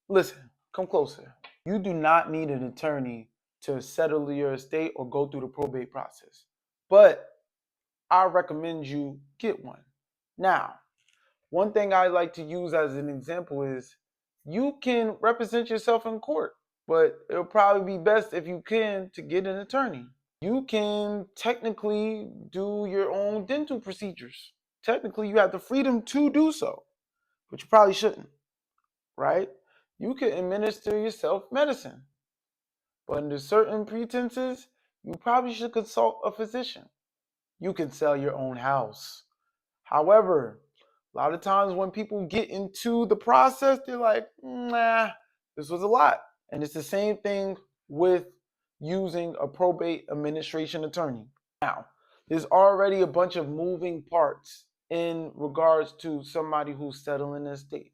Listen, come closer. You do not need an attorney to settle your estate or go through the probate process. But I recommend you get one. Now, one thing I like to use as an example is you can represent yourself in court, but it'll probably be best if you can to get an attorney. You can technically do your own dental procedures. Technically, you have the freedom to do so, but you probably shouldn't, right? You can administer yourself medicine, but under certain pretenses, you probably should consult a physician. You can sell your own house. However, a lot of times when people get into the process, they're like, nah, this was a lot. And it's the same thing with using a probate administration attorney. Now, there's already a bunch of moving parts in regards to somebody who's settling an estate.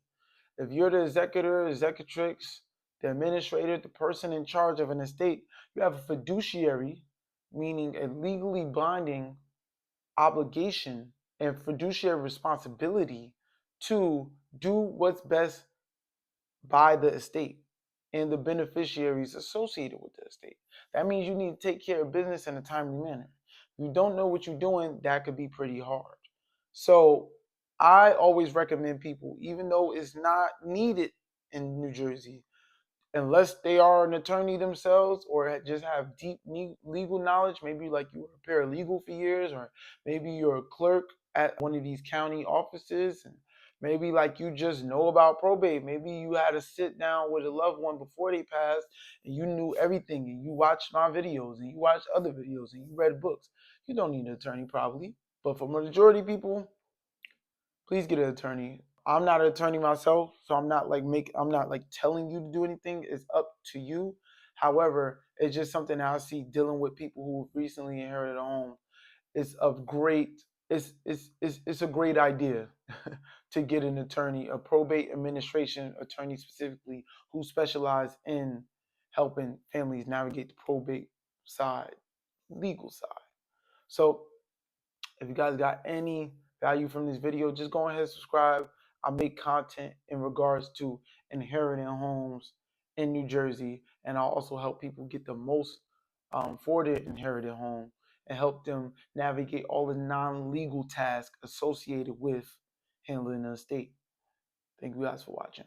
If you're the executor, executrix, the administrator, the person in charge of an estate, you have a fiduciary, meaning a legally binding obligation and fiduciary responsibility to do what's best by the estate and the beneficiaries associated with the estate. That means you need to take care of business in a timely manner. If you don't know what you're doing, that could be pretty hard. So I always recommend people, even though it's not needed in New Jersey, unless they are an attorney themselves or just have deep legal knowledge, maybe like you were a paralegal for years, or maybe you're a clerk at one of these county offices, and maybe like you just know about probate. Maybe you had to sit down with a loved one before they passed and you knew everything, and you watched my videos and you watched other videos and you read books. You don't need an attorney probably, but for majority of people, please get an attorney. I'm not an attorney myself, so I'm not like telling you to do anything. It's up to you. However, it's just something that I see dealing with people who recently inherited a home. It's of great it's a great idea to get an attorney, a probate administration attorney specifically, who specialize in helping families navigate the probate side, legal side. So if you guys got any value from this video, just go ahead and subscribe. I make content in regards to inheriting homes in New Jersey, and I'll also help people get the most for their inherited home and help them navigate all the non-legal tasks associated with handling an estate. Thank you guys for watching.